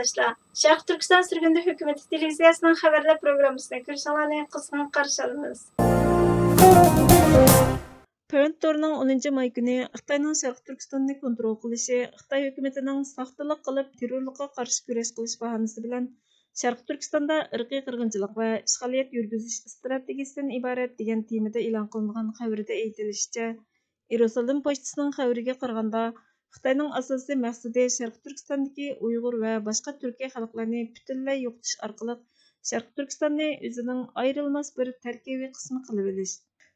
vatandaşlar. Şarkı Türkistan sürgünde hükümeti televiziyasının haberler programısına görüşlerine kısmen karşıladınız. Parent Tour'ның 10 may günü Xitayning Şarkı Türkistan'ni kontrol qilishi, Xitoy hukumatining saxtalik qilib terrorlikqa qarshi kurash qilish bahanasi bilan Şarkı Türkistan'da irqiy qirg'inchilik va ishg'oliyat yurgizish strategiyasidan iborat degan temada e'lon qilingan xabarda aytilishicha, Yerusalim pochtasining xabariga qaraganda, Xitoyning asosiy maqsadi Şarkı Türkistan'dagi Uyg'ur va boshqa Turkiya xalqlarini butunlay yo'qotish orqali Şarkı Türkistan'ni o'zining ayrilmas bir tarkibiy qismi qilib olish.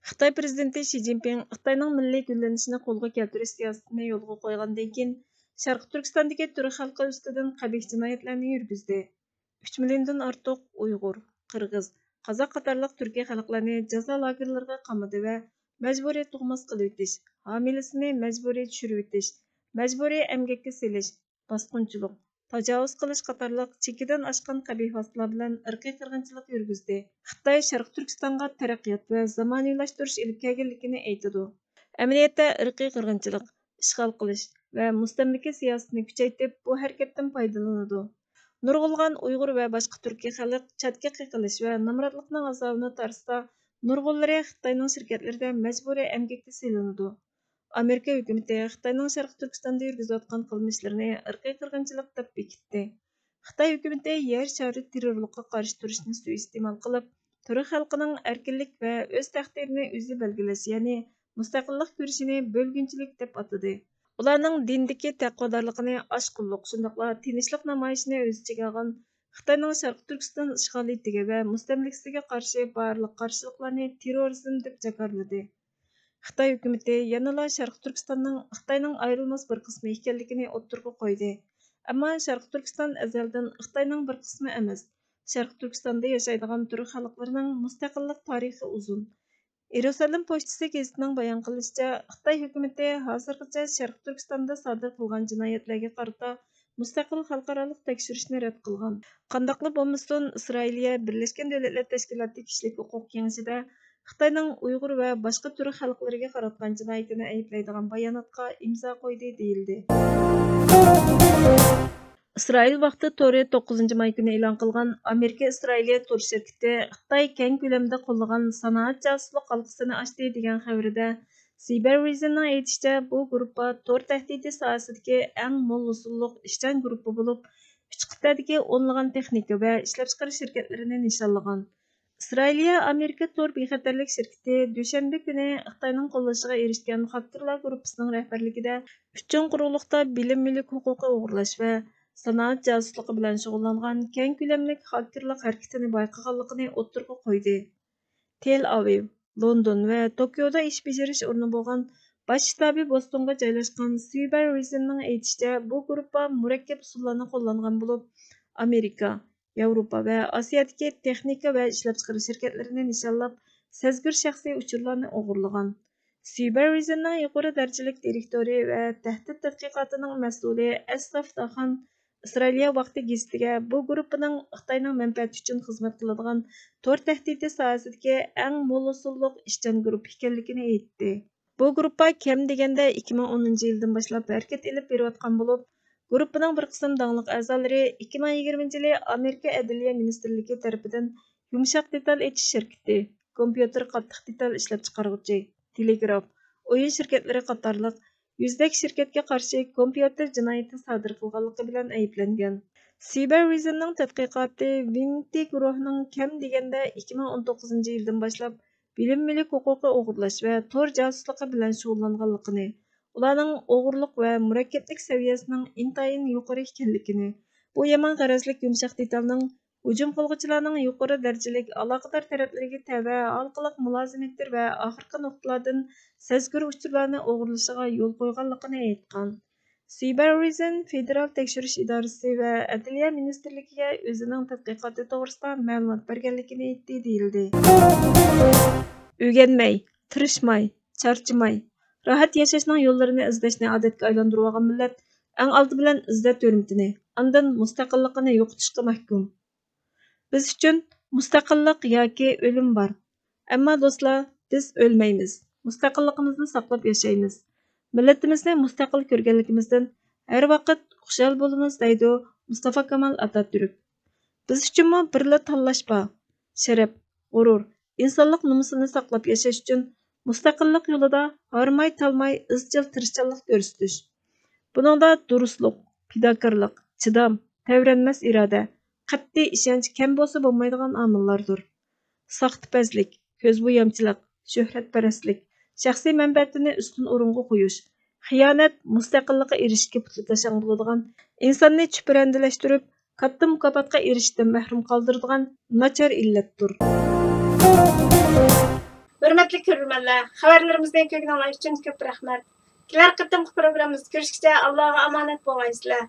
Xitoy prezidenti Xi Jinping Xitoyning milliy gullanishini qo'lga keltirish siyosatini yo'lga qo'ygandan keyin Sharqi Turkistondagi turk xalqi ustidan qabih jinoyatlarni yurgizdi. 3 milliondan ortiq Uyg'ur, Qirg'iz, Qozoq qatorliq Turkiya xalqlarini jazo lagerlariga qamadi va majburiy tug'mas qilib o'tish, homilasini majburiy tushirib o'tish, majburiy emgakka selish, bosqinchilik, tajovuz qilish qatorliq chekidan oshgan qabih vositalar bilan irqiy qirg'inchilik yurgizdi. Xitoy Sharq Turkistonga taraqqiyot va zamoniylashtirish ilib kelganligini aytadi. Amaliyotda irqiy qirg'inchilik, ishg'ol qilish va mustamlika siyosatini kuchaytirib, bu harakatdan foydalanadi. Nurg'ulg'an Uyg'ur va boshqa Turkiya xalq chatga qiqilish va nomrodlikning azobini tortsa, nurg'unlari Xitoyning shirkatlarida majburiy emgakka selinadi. Amerika hukumati Xitoyning Sharq Turkistonda yurgizayotgan qilmishlarini irqiy qirg'inchilik deb bekitdi. Xitoy hukumati yer shari terrorlikqa qarshi turishni suiiste'mol qilib, turk xalqining erkinlik va o'z taqdirini o'zi belgilash, ya'ni mustaqillik ko'rishini bo'lgunchilik deb atadi. Ularning dindagi taqvodorligini oshqunliq, shundaqla tinchlik namoyishini o'z ichiga olgan Xitoyning Sharq Turkiston ishg'oliyatiga va mustamlikasiga qarshi barliq qarshiliklarni terrorizm deb jakarladi. Xitoy hukumati yanada Sharq Turkistonning Xitoyning ayrilmas bir qismi ekanligini o'ttirg'a qo'ydi. Ammo Sharq Turkiston azaldan Xitoyning bir qismi emas. Sharq Turkistonda yashaydigan turk xalqlarining mustaqillik tarixi uzun. Yerusalim pochtasi gazetining bayon qilishicha, Xitoy hukumati hozirgacha Sharq Turkistonda sodir qilgan jinoyatlarga qarata mustaqil xalqaro tekshirishni rad qilgan. Qandaqli bo'lmasin, Isroiliya Birlashgan Davlatlar Tashkiloti kishilik huquq kengashida Xitoyning Uyg'ur va boshqa turk xalqlariga qaratgan jinoyatini ayblaydigan bayonotga imzo qo'ydi deyildi. İsrail vaqti to'ri 9 may kuni e'lon qilgan Amerika Isroiliya tur shirkati Xitoy keng ko'lamda qo'llagan sanoat josuslik halqasini ochdi degan xabarida Cyber Reason'ning aytishicha, bu guruhga tor tahdidi sohasidagi eng mo'l usulliq ishchan guruhi bo'lib, 3 qit'adagi o'nlagan texnika va ishlab chiqarish shirkatlarini nishonlagan. İsrailiya Amerika tor bexatarlik shirkati dushanba kuni Xitoyning qo'llashiga erishgan xakerlar guruhining rahbarligida 3 quruqliqda bilim mulk huquqi o'g'irlash va sanoat josusligi bilan shug'ullangan keng ko'lamli xakerlik harakatini bayqaganligini o'ttirg'a qo'ydi. Tel Aviv, London va Tokioda ish bajarish o'rni bo'lgan bosh shtabi Bostonga joylashgan Cyber Reason'ning aytishicha, bu guruhga murakkab usullarni qo'llangan bo'lib, Amerika, Yevropa va Osiyodagi texnika va ishlab chiqarish shirkatlarini nishonlab, sezgir shaxsiy uchurlarni o'g'irlagan. Cyber Reason'ning yuqori darajalik direktori va tahdid tadqiqotining mas'uli Asaf Dahan İsrailiya vaqti gazetiga bu guruhning Xitoyning manfaati uchun xizmat qiladigan tor tahdidi sohasidagi eng mo'l usulliq ishchan guruh ekanligini aytdi. Bu guruhga kam deganda 2010 yildan boshlab harakat olib berayotgan bo'lib, guruhning bir qism dangliq a'zolari 2020 yili Amerika Adliya ministrligi tomonidan yumshoq detal echish shirkati, kompyuter qattiq detal ishlab chiqaruvchi, telegraf, o'yin shirkatlari qatorliq yüzdek shirkatga qarshi kompyuter jinoyati sodir qilganligi bilan ayblangan. Cyber Reason'ning tadqiqoti Vinti guruhining kam deganda 2019 yildan boshlab bilim mulk huquqi o'g'irlash va tor josusligi bilan shug'ullanganligini, ularning o'g'irlik va murakkablik saviyasining intayin yuqori ekanligini, bu yomon g'arazlik yumshoq detalning hujum qilguvchilarning yuqori darajalik aloqador taraflariga tava halqiliq mulozimatlar va oxirgi nuqtalardan sezgir uchurlarni o'g'irlashiga yo'l qo'yganligini aytgan. Cyber Reason Federal tekshirish idorasi va Adliya ministrligiga o'zining tadqiqoti to'g'risida ma'lumot berganligini aytdi deyildi. O'rganmay, tirishmay, charchamay, rohat yashashning yo'llarini izlashni odatga aylantirib olgan millat eng oldi bilan izzat hurmatini, undan mustaqilligini yo'qotishga mahkum. Biz uchun mustaqillik yoki o'lim bor. Ammo do'stlar, biz o'lmaymiz. Mustaqilligimizni saqlab yashaymiz. Millatimizni mustaqil ko'rganligimizdan Her vaqt xushal bo'limiz deydi Mustafa Kemal Atatürk. Biz uchunmi birla tanlash bor. Sharaf, g'urur, insonlik nomusini saqlab yashash uchun mustaqillik yo'lida harmay talmay izchil tirishchanlik ko'rsatish. Buningda durustlik, fidokorlik, chidam, tavranmas iroda, qat'iy ishonch kam bo'lsa bo'lmaydigan omillardir. Saxtipazlik, ko'zbo'yamchilik, shuhratparastlik, shaxsiy manfaatini ustun o'ringa qo'yish, xiyonat mustaqillikqa erishishga putlashang bo'ladigan, insonni chuprandilashtirib, katta mukofotga erishishdan mahrum qoldiradigan nachar illatdir. Hürmetli görürmenler, xabarlarımızdan kökünanlar için köp rahmet. Kelar qıtımqı programımız görüşkice Allah'a emanet boğaysızlar.